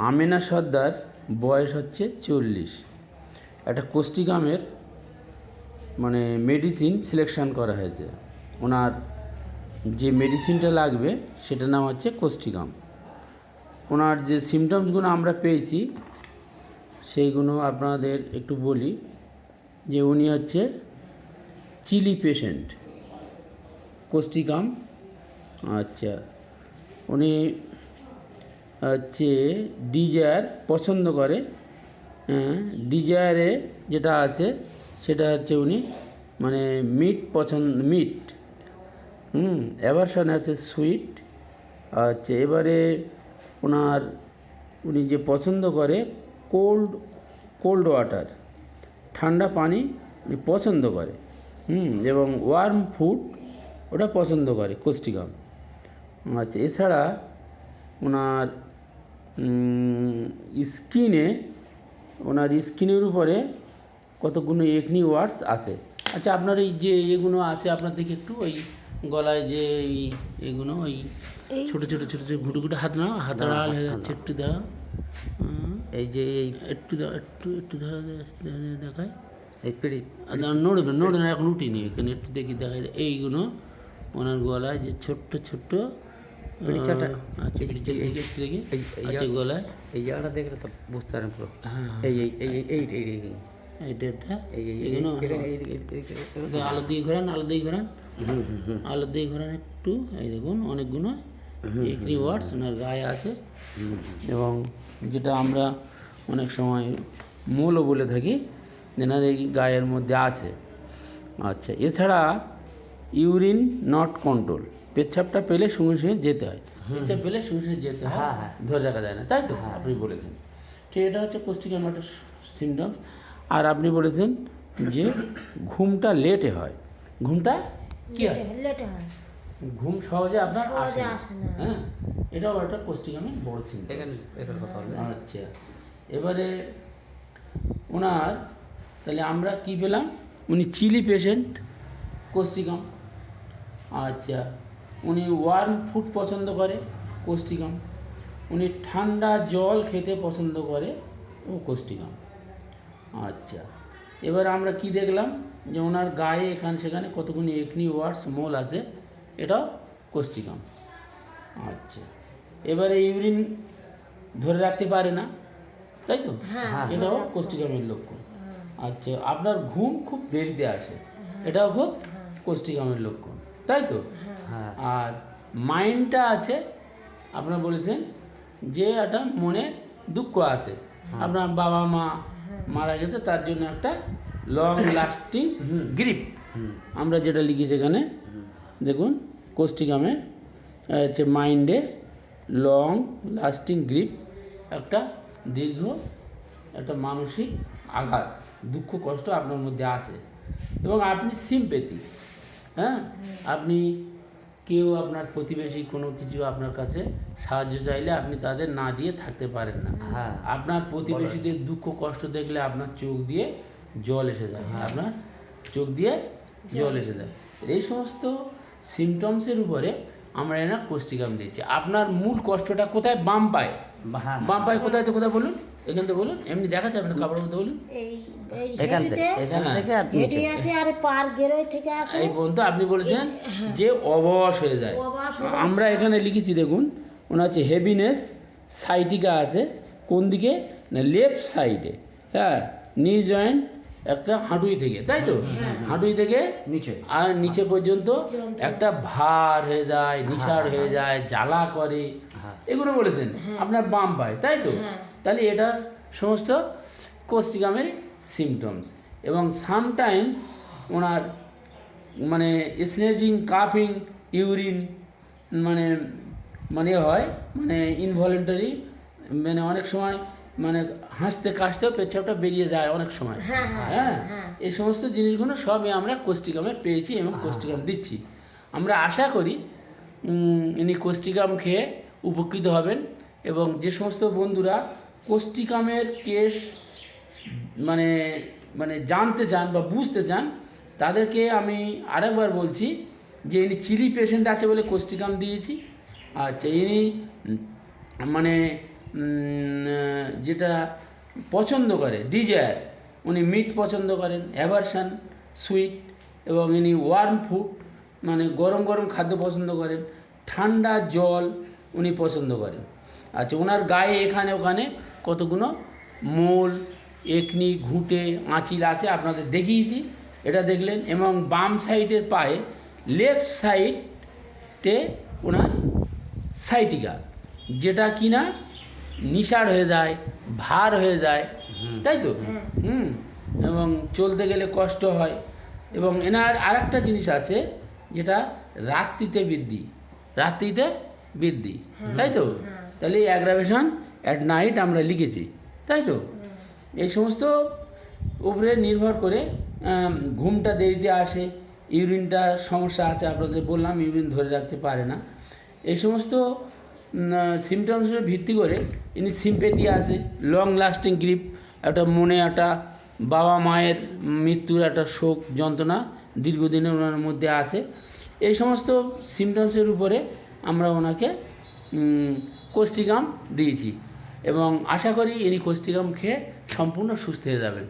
আমেনা সর্দার, বয়স হচ্ছে 40। একটা কোষ্টিকামের মানে মেডিসিন সিলেকশান করা হয়েছে। ওনার যে মেডিসিনটা লাগবে সেটার নাম হচ্ছে কোষ্টিকাম। ওনার যে সিমটমসগুলো আমরা পেয়েছি সেইগুলো আপনাদের একটু বলি। যে উনি হচ্ছে চিলি পেশেন্ট, কোষ্টিকাম। আচ্ছা, উনি হচ্ছে ডিজায়ার পছন্দ করে। ডিজায়ারে যেটা আছে সেটা হচ্ছে উনি মানে মিট অ্যাভারশন আছে সুইট। আচ্ছা, এবারে উনি যে পছন্দ করে কোল্ড ওয়াটার, ঠান্ডা পানি উনি পছন্দ করে। এবং ওয়ার্ম ফুড ওটা পছন্দ করে কোষ্টিকাম। আচ্ছা, এছাড়া ওনার স্কিনের উপরে কতগুলো একনি ওয়ার্ডস আছে। আচ্ছা, আপনার এই যে এগুলো আছে আপনার দিকে একটু ওই গলায় যে এগুলো ওই ছোটো ছোটো ছোটো ছোটো ঘুটু ঘুটু হাত না হাত আড়াল হয়ে যাচ্ছে, একটু দাও। এই যে এই একটু দাও, একটু ধরা দেখায় এই পিড়ি নড়বে না, এখন উঠিনি, এখানে একটু দেখি দেখায় এইগুলো ওনার গলায় যে ছোট্ট ছোট্ট। আচ্ছা, একটু দেখি গলায় এই জায়গাটা দেখলে তো বুঝতে পারেন পুরো। হ্যাঁ, আলো দিয়ে ঘোরান একটু। এই দেখুন অনেকগুলো একনি ওয়ার্ডস ওনার গায়ে আছে, এবং যেটা আমরা অনেক সময় মূলও বলে থাকি যেনার এই গায়ের মধ্যে আছে। আচ্ছা, এছাড়া ইউরিন নট কন্ট্রোল, পেচ্ছাপটা পেলে সঙ্গে সঙ্গে যেতে হয়, পেচ্ছাপ পেলে সঙ্গে সঙ্গে যেতে হয়, ধরে রাখা যায় না, তাই তো আপনি বলেছেন। ঠিক, এটা হচ্ছে কোষ্টিকাম একটা সিমটমস। আর আপনি বলেছেন যে ঘুমটা লেটে হয়, ঘুমটা কি হয়, লেটে হয়, ঘুম সহজে আপনার আসে না। হ্যাঁ, এটাও একটা কোষ্টিকামের বড় সিমটম। আচ্ছা, এবারে ওনার তাহলে আমরা কি পেলাম, উনি চিলি পেশেন্ট, কোষ্টিকাম। আচ্ছা, উনি ওয়ার্ম ফুড পছন্দ করে, কোষ্টিকাম। উনি ঠান্ডা জল খেতে পছন্দ করে, ও কোষ্টিকাম। আচ্ছা, এবার আমরা কি দেখলাম যে ওনার গায়ে এখানে সেখানে কতগুলি একনি ওয়ার্ডস মোল আছে, এটাও কোষ্টিকাম। আচ্ছা, এবারে ইউরিন ধরে রাখতে পারে না, তাই তো, এটাও কোষ্টিকামের লক্ষণ। আচ্ছা, আপনার ঘুম খুব দেরিতে আসে, এটাও খুব কোষ্টিকামের লক্ষণ, তাই তো। আর মাইন্ডটা আছে, আপনার বলেছেন যে একটা মনে দুঃখ আছে, আপনার বাবা মা মারা গেছে, তার জন্য একটা লং লাস্টিং গ্রিপ, আমরা যেটা লিখেছি এখানে দেখুন কোষ্টিকামে হচ্ছে মাইন্ডে লং লাস্টিং গ্রিপ, একটা দীর্ঘ একটা মানসিক আঘাত, দুঃখ কষ্ট আপনার মধ্যে আছে। এবং আপনি সিম্প্যাথি, হ্যাঁ, আপনি কেউ আপনার প্রতিবেশী কোনো কিছু আপনার কাছে সাহায্য চাইলে আপনি তাদের না দিয়ে থাকতে পারেন না। আপনার প্রতিবেশীদের দুঃখ কষ্ট দেখলে আপনার চোখ দিয়ে জল এসে যায়, আপনার চোখ দিয়ে জল এসে যায়। এই সমস্ত সিমটমসের উপরে আমরা এনা কোষ্টিকাম দিয়েছি। আপনার মূল কষ্টটা কোথায়? বাম পায়ে। বাম পায়ে কোথায় তো কোথায় বলুন, এখান থেকে বলুন, এমনি দেখা যাবে না, কাপড়ের মধ্যে বলুন। এই পর্যন্ত আপনি বলেছেন যে অবশ হয়ে যায়। আমরা এখানে লিখেছি দেখুন, ওনার হচ্ছে হেভিনেস সাইটিকা আছে কোন দিকে না, লেফট সাইডে। হ্যাঁ, নি জয়েন্ট একটা হাঁটুই থেকে, তাই তো, হাঁটুই থেকে নিচে আর নিচে পর্যন্ত একটা ভার হয়ে যায়, নিশাড় হয়ে যায়, জ্বালা করে, এগুলো বলেছেন আপনার বাম পায়ে, তাই তো। তাহলে এটা সমস্ত কোষ্টিকামের সিমটমস। এবং সামটাইমস ওনার মানে স্নেজিং, কাফিং, ইউরিন মানে হয় মানে ইনভলেন্টারি, মানে অনেক সময় মানে হাসতে কাশতেও পেচ্ছাপটা বেরিয়ে যায় অনেক সময়। হ্যাঁ, এই সমস্ত জিনিসগুলো সবই আমরা কোষ্টিকামে পেয়েছি এবং কোষ্টিকাম দিচ্ছি। আমরা আশা করি ইনি কোষ্টিকাম খেয়ে উপকৃত হবেন। এবং যে সমস্ত বন্ধুরা কোষ্টিকামের কেস মানে জানতে চান বা বুঝতে চান, তাদেরকে আমি আরেকবার বলছি যে ইনি চিলি পেশেন্ট আছে বলে কোষ্টিকাম দিয়েছি। আচ্ছা, ইনি যেটা পছন্দ করে ডিজায়ার, উনি মিট পছন্দ করেন, অ্যাভারশন সুইট, এবং ইনি ওয়ার্ম ফুড মানে গরম গরম খাদ্য পছন্দ করেন, ঠান্ডা জল উনি পছন্দ করেন। আচ্ছা, ওনার গায়ে এখানে ওখানে কতগুলো মোল, একনি, ঘুঁটে, আঁচিল আছে, আপনাদের দেখিয়েছি, এটা দেখলেন। এবং বাম সাইডের পায়ে লেফট সাইডে ওনার সাইটিকা, যেটা কিনা নিশার হয়ে যায়, ভার হয়ে যায়, তাই তো? এবং চলতে গেলে কষ্ট হয়। এবং এনার আরেকটা জিনিস আছে যেটা রাত্রিতে বৃদ্ধি, তাই তো? তাহলে অ্যাগ্রাভেশন অ্যাট নাইট আমরা লিখেছি, তাই তো? এই সমস্ত উপরে নির্ভর করে ঘুমটা দেরিতে আসে, ইউরিনটা সমস্যা আছে, আপনাদের বললাম ইউরিন ধরে রাখতে পারে না। এই সমস্ত সিমটমসের ভিত্তি করে ইনি সিম্পেথি আছে, লং লাস্টিং গ্রিপ, একটা মনে একটা বাবা মায়ের মৃত্যুর একটা শোক যন্ত্রণা দীর্ঘদিনের ওনার মধ্যে আছে। এই সমস্ত সিমটমসের উপরে আমরা ওনাকে কোষ্টিকাম দিয়েছি এবং আশা করি ইনি কোষ্টিকাম খেয়ে সম্পূর্ণ সুস্থ হয়ে যাবেন।